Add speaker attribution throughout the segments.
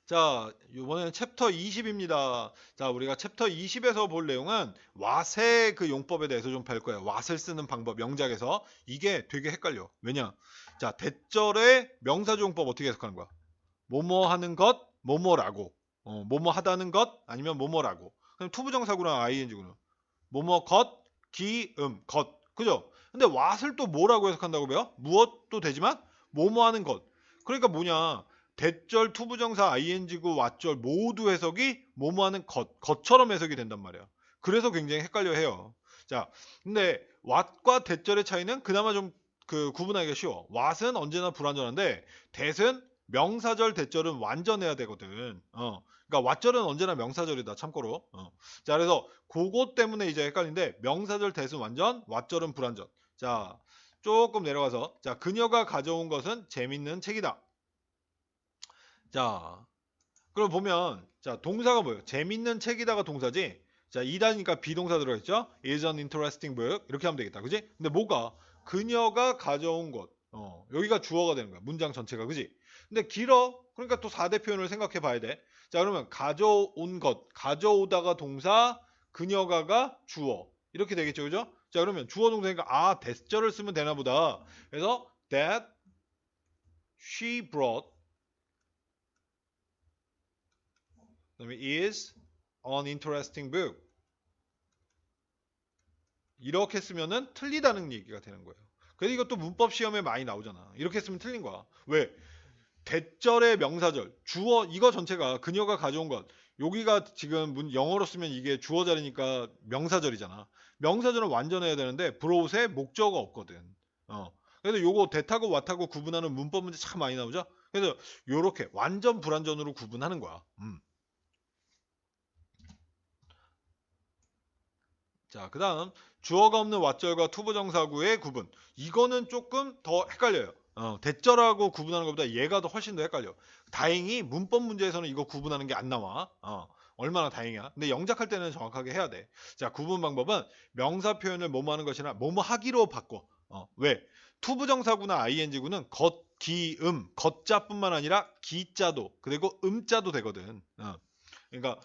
Speaker 1: 자, 이번에는 챕터 20입니다. 자, 우리가 챕터 20에서 볼 내용은 what의 그 용법에 대해서 좀 배울 거예요. what을 쓰는 방법, 명작에서. 이게 되게 헷갈려. 왜냐? 자, 대절의 명사조 용법 어떻게 해석하는 거야? 뭐뭐 하는 것, 뭐뭐라고. 뭐뭐 하다는 것, 아니면 뭐뭐라고. 그럼 투부정사구나, ing구나. 뭐뭐 것, 것. 그죠? 근데 what을 또 뭐라고 해석한다고 배워? 무엇도 되지만 뭐뭐 하는 것. 그러니까 뭐냐? 대절 투부정사 ing구 왓절 모두 해석이 뭐뭐 하는 것처럼 해석이 된단 말이야. 그래서 굉장히 헷갈려 해요. 자, 근데 what과 대절의 차이는 그나마 좀 그 구분하기가 쉬워. what은 언제나 불완전한데 that은 명사절 대절은 완전해야 되거든. 그러니까 왓절은 언제나 명사절이다. 참고로. 자, 그래서 그것 때문에 이제 헷갈리는데 명사절 that은 완전, 왓절은 불완전. 자, 조금 내려가서 자, 그녀가 가져온 것은 재밌는 책이다. 자, 그럼 보면 자, 동사가 뭐예요? 재밌는 책이다가 동사지. 자, 이다니까 비동사 들어있죠? is an interesting book. 이렇게 하면 되겠다. 그지? 근데 뭐가? 그녀가 가져온 것. 여기가 주어가 되는 거야. 문장 전체가. 그지? 근데 길어. 그러니까 또 4대 표현을 생각해 봐야 돼. 자, 그러면 가져온 것. 가져오다가 동사, 그녀가가 주어. 이렇게 되겠죠. 그죠? 자, 그러면 주어 동사니까 that절을 쓰면 되나 보다. 그래서 that she brought 그다음에 is an interesting book. 이렇게 쓰면은 틀리다는 얘기가 되는 거예요. 그래서 이것도 문법 시험에 많이 나오잖아. 이렇게 쓰면 틀린 거야. 왜? 대절의 명사절, 주어 이거 전체가 그녀가 가져온 것. 여기가 지금 영어로 쓰면 이게 주어 자리니까 명사절이잖아. 명사절은 완전해야 되는데 브로웃에 목적어가 없거든. 그래서 요거 대타고 왓하고 구분하는 문법 문제 참 많이 나오죠. 그래서 요렇게 완전 불완전으로 구분하는 거야. 자, 그 다음 주어가 없는 왓절과 투부정사구의 구분. 이거는 조금 더 헷갈려요. 대절하고 구분하는 것보다 얘가 더 훨씬 더 헷갈려. 다행히 문법 문제에서는 이거 구분하는 게 안 나와. 얼마나 다행이야. 근데 영작할 때는 정확하게 해야 돼. 자, 구분 방법은 명사 표현을 뭐뭐 하는 것이나 뭐뭐 하기로 바꿔. 왜? 투부정사구나 ing구는 것, 기, 겉자뿐만 아니라 기자도 그리고 음자도 되거든. 그러니까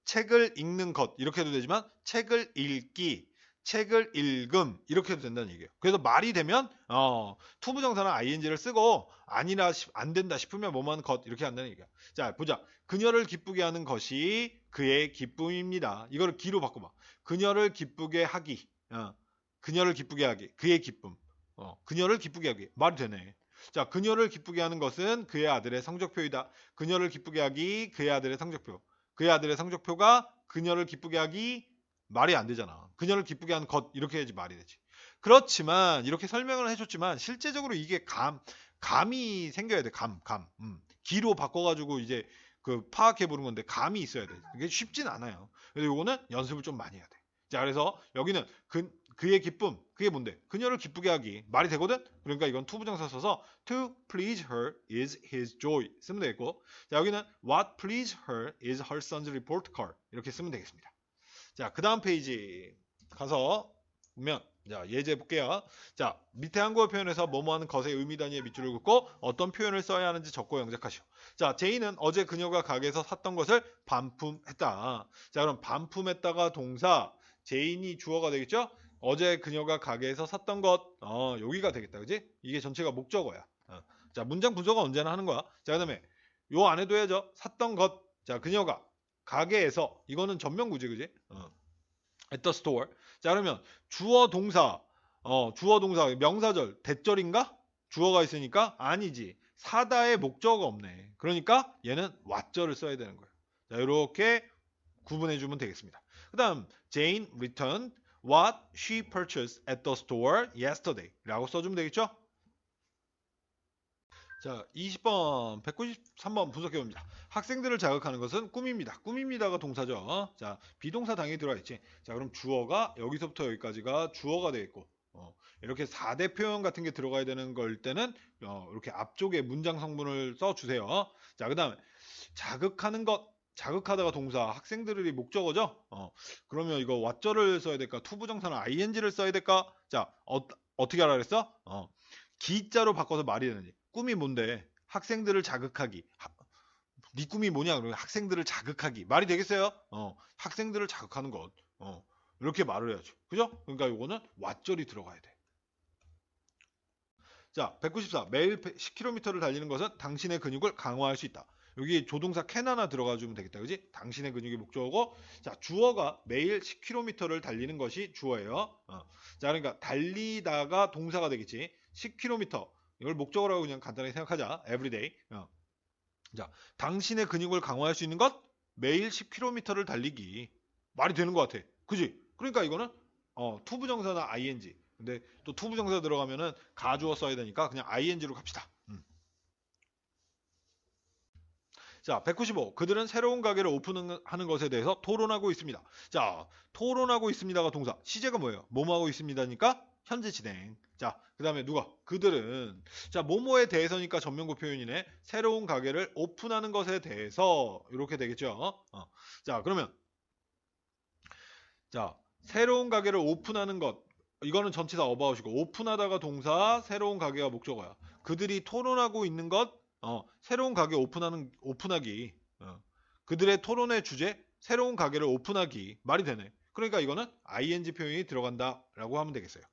Speaker 1: 책을 읽는 것 이렇게 해도 되지만 책을 읽기, 책을 읽음 이렇게 해도 된다는 얘기예요. 그래서 말이 되면 투부정사나 ing를 쓰고 아니라 안 된다 싶으면 뭐만 것 이렇게 한다는 얘기야. 자, 보자. 그녀를 기쁘게 하는 것이 그의 기쁨입니다. 이거를 기로 바꿔봐. 그녀를 기쁘게 하기. 그녀를 기쁘게 하기. 그의 기쁨. 그녀를 기쁘게 하기. 말이 되네. 자, 그녀를 기쁘게 하는 것은 그의 아들의 성적표이다. 그녀를 기쁘게 하기 그의 아들의 성적표. 그의 아들의 성적표가 그녀를 기쁘게 하기 말이 안 되잖아. 그녀를 기쁘게 하는 것 이렇게 해야지 말이 되지. 그렇지만 이렇게 설명을 해줬지만 실제적으로 이게 감이 생겨야 돼. 감. 기로 바꿔가지고 이제 그 파악해 보는 건데 감이 있어야 돼. 이게 쉽진 않아요. 그래서 이거는 연습을 좀 많이 해야 돼. 자, 그래서 여기는 그의 기쁨, 그게 뭔데? 그녀를 기쁘게 하기 말이 되거든. 그러니까 이건 투부정사 써서 to please her is his joy 쓰면 되겠고, 자, 여기는 what please her is her son's report card 이렇게 쓰면 되겠습니다. 자, 그 다음 페이지 가서 보면 자, 예제 볼게요. 자, 밑에 한국어 표현에서 뭐뭐 하는 것의 의미 단위에 밑줄을 긋고 어떤 표현을 써야 하는지 적고 영작하시오. 자, 제이는 어제 그녀가 가게에서 샀던 것을 반품했다. 자, 그럼 반품했다가 동사, 제인이 주어가 되겠죠? 어제 그녀가 가게에서 샀던 것, 여기가 되겠다. 그지? 이게 전체가 목적어야. 자, 문장 분석은 언제나 하는 거야. 자, 그 다음에 요 안에도 해야죠. 샀던 것. 자, 그녀가 가게에서, 이거는 전면구지, 그지? at the store. 자, 그러면 주어 동사, 명사절, 대절인가? 주어가 있으니까 아니지. 사다의 목적어가 없네. 그러니까 얘는 what절을 써야 되는 거예요. 자, 이렇게 구분해주면 되겠습니다. 그 다음, Jane returned what she purchased at the store yesterday 라고 써주면 되겠죠? 자, 20번, 193번 분석해봅니다. 학생들을 자극하는 것은 꿈입니다. 꿈입니다가 동사죠. 자, 비동사 당연히 들어가 있지. 자, 그럼 주어가 여기서부터 여기까지가 주어가 되겠고, 이렇게 4대 표현 같은 게 들어가야 되는 걸 때는 이렇게 앞쪽에 문장 성분을 써주세요. 자, 그 다음에 자극하는 것, 자극하다가 동사, 학생들이 목적어죠. 그러면 이거 what절을 써야 될까? 투부정사는 ing를 써야 될까? 자, 어떻게 하라 그랬어? 기자로 바꿔서 말이 되는지. 꿈이 뭔데? 학생들을 자극하기. 네 꿈이 뭐냐? 그러면 학생들을 자극하기. 말이 되겠어요? 학생들을 자극하는 것. 이렇게 말을 해야죠. 그죠? 그러니까 이거는 왓절이 들어가야 돼. 자, 194. 매일 10km를 달리는 것은 당신의 근육을 강화할 수 있다. 여기 조동사 can 하나 들어가 주면 되겠다. 그지? 당신의 근육이 목적어고, 자, 주어가 매일 10km를 달리는 것이 주어예요. 자, 그러니까 달리다가 동사가 되겠지. 10km. 이걸 목적어라고 그냥 간단하게 생각하자. everyday. 자, 당신의 근육을 강화할 수 있는 것? 매일 10km를 달리기. 말이 되는 것 같아. 그지? 그러니까 이거는 투부정사나 ing. 근데 또 투부정사 들어가면은 가주어 써야 되니까 그냥 ing로 갑시다. 자, 195. 그들은 새로운 가게를 오픈하는 것에 대해서 토론하고 있습니다. 자, 토론하고 있습니다가 동사. 시제가 뭐예요? 뭐뭐 하고 있습니다니까 현재 진행. 자, 그 다음에 누가? 그들은. 자, 뭐뭐에 대해서니까 전면구 표현이네. 새로운 가게를 오픈하는 것에 대해서 이렇게 되겠죠. 자, 그러면 자, 새로운 가게를 오픈하는 것. 이거는 전치사 어바웃이고 오픈하다가 동사, 새로운 가게가 목적어야. 그들이 토론하고 있는 것, 새로운 가게 오픈하기. 그들의 토론의 주제, 새로운 가게를 오픈하기. 말이 되네. 그러니까 이거는 ing 표현이 들어간다라고 하면 되겠어요.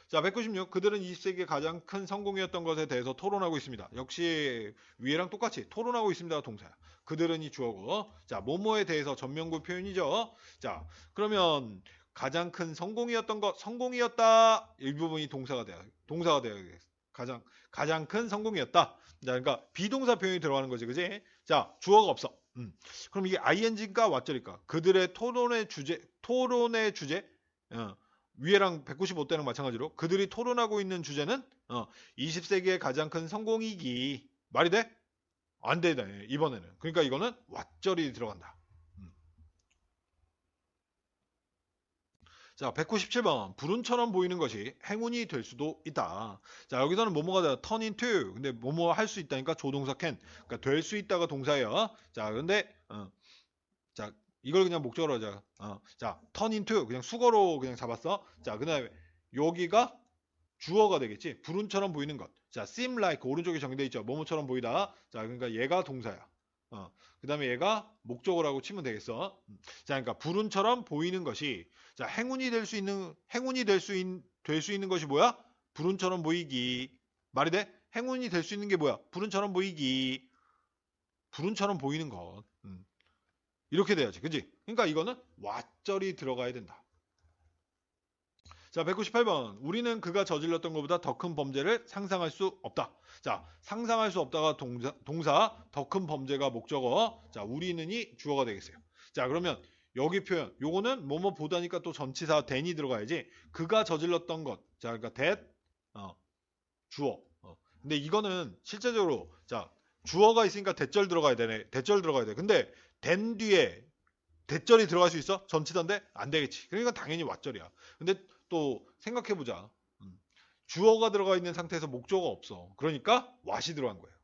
Speaker 1: 자, 196. 그들은 20세기의 가장 큰 성공이었던 것에 대해서 토론하고 있습니다. 역시 위에랑 똑같이 토론하고 있습니다가 동사야. 그들은이 주어고. 자, 뭐뭐에 대해서 전면구 표현이죠. 자, 그러면 가장 큰 성공이었던 것, 성공이었다. 이 부분이 동사가 돼야 돼. 가장 큰 성공이었다. 자, 그러니까 비동사 표현이 들어가는 거지, 그지? 자, 주어가 없어. 그럼 이게 ing인가 왓절일까? 그들의 토론의 주제, 위에랑 195대랑 마찬가지로 그들이 토론하고 있는 주제는 20세기의 가장 큰 성공이기. 말이 돼? 안 되네, 이번에는. 그러니까 이거는 왓절이 들어간다. 자, 197번. 불운처럼 보이는 것이 행운이 될 수도 있다. 자, 여기서는 뭐뭐가 돼? turn into. 근데 뭐뭐 할 수 있다니까 조동사 can. 그러니까 될 수 있다가 동사예요. 자, 근데 자, 이걸 그냥 목적으로 하자. 자, turn into 그냥 수거로 그냥 잡았어. 자, 그다음에 여기가 주어가 되겠지. 불운처럼 보이는 것. 자, seem like 오른쪽에 정의되어 있죠. 뭐뭐처럼 보이다. 자, 그러니까 얘가 동사야. 그 다음에 얘가 목적어라고 치면 되겠어. 자, 그러니까 불운처럼 보이는 것이 자, 행운이 될 수 있는 것이 뭐야? 불운처럼 보이기. 말이 돼? 행운이 될 수 있는 게 뭐야? 불운처럼 보이기. 불운처럼 보이는 것. 이렇게 돼야지. 그지? 그러니까 이거는 왓절이 들어가야 된다. 자, 198번. 우리는 그가 저질렀던 것보다 더 큰 범죄를 상상할 수 없다. 자, 상상할 수 없다가 동사 더 큰 범죄가 목적어. 자, 우리는이 주어가 되겠어요. 자, 그러면 여기 표현, 요거는 뭐뭐 보다니까 또 전치사 than이 들어가야지. 그가 저질렀던 것. 자, 그러니까 that, 주어. 근데 이거는 실제적으로, 자, 주어가 있으니까 대절 들어가야 되네. 대절 들어가야 돼. 근데 than 뒤에 대절이 들어갈 수 있어? 전치사인데? 안 되겠지. 그러니까 당연히 왓절이야. 근데 또 생각해보자. 주어가 들어가 있는 상태에서 목적어가 없어. 그러니까 왓이 들어간 거예요.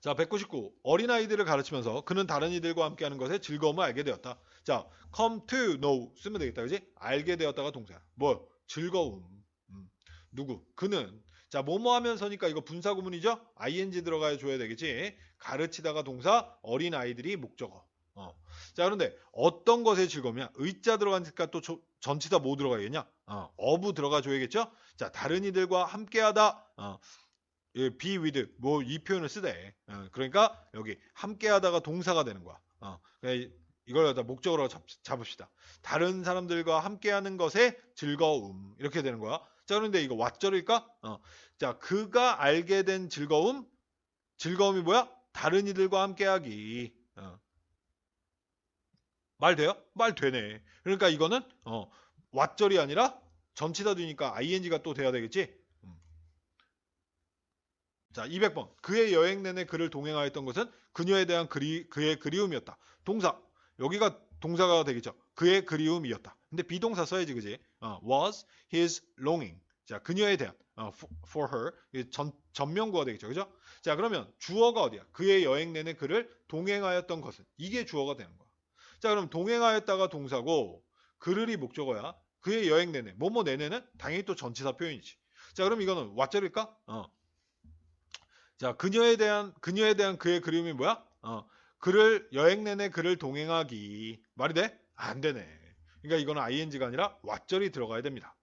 Speaker 1: 자, 199. 어린아이들을 가르치면서 그는 다른 이들과 함께하는 것에 즐거움을 알게 되었다. 자, come to know 쓰면 되겠다. 그지? 알게 되었다가 동사야. 뭐? 즐거움. 누구? 그는. 자, 뭐뭐 하면서니까 이거 분사구문이죠? ing 들어가야 줘야 되겠지? 가르치다가 동사, 어린아이들이 목적어. 자, 그런데 어떤 것에 즐거움이냐? 의자 들어가니까 또 전치사 뭐 들어가야겠냐? 어부 들어가 줘야겠죠? 자, 다른 이들과 함께하다. be with 뭐 이 표현을 쓰대. 그러니까 여기 함께하다가 동사가 되는 거야. 그러니까 이걸 갖다 목적으로 잡읍시다. 다른 사람들과 함께하는 것에 즐거움 이렇게 되는 거야. 자, 그런데 이거 왓절일까? 자, 그가 알게 된 즐거움이 뭐야? 다른 이들과 함께하기. 말 돼요? 말 되네. 그러니까 이거는 왓절이 아니라 전치사 뒤니까 ing가 또 돼야 되겠지? 자, 200번. 그의 여행 내내 그를 동행하였던 것은 그녀에 대한 그의 그리움이었다. 동사. 여기가 동사가 되겠죠. 그의 그리움이었다. 근데 비동사 써야지, 그지? was his longing. 자, 그녀에 대한 for her 전명구가 되겠죠. 그죠? 자, 그러면 주어가 어디야? 그의 여행 내내 그를 동행하였던 것은 이게 주어가 되는 거야. 자, 그럼 동행하였다가 동사고 그를이 목적어야. 그의 여행 내내. 뭐뭐 내내는 당연히 또 전치사 표현이지. 자, 그럼 이거는 왓절일까? 자, 그녀에 대한 그의 그리움이 뭐야? 그를 여행 내내 그를 동행하기. 말이 돼? 안 되네. 그러니까 이거는 ing가 아니라 왓절이 들어가야 됩니다.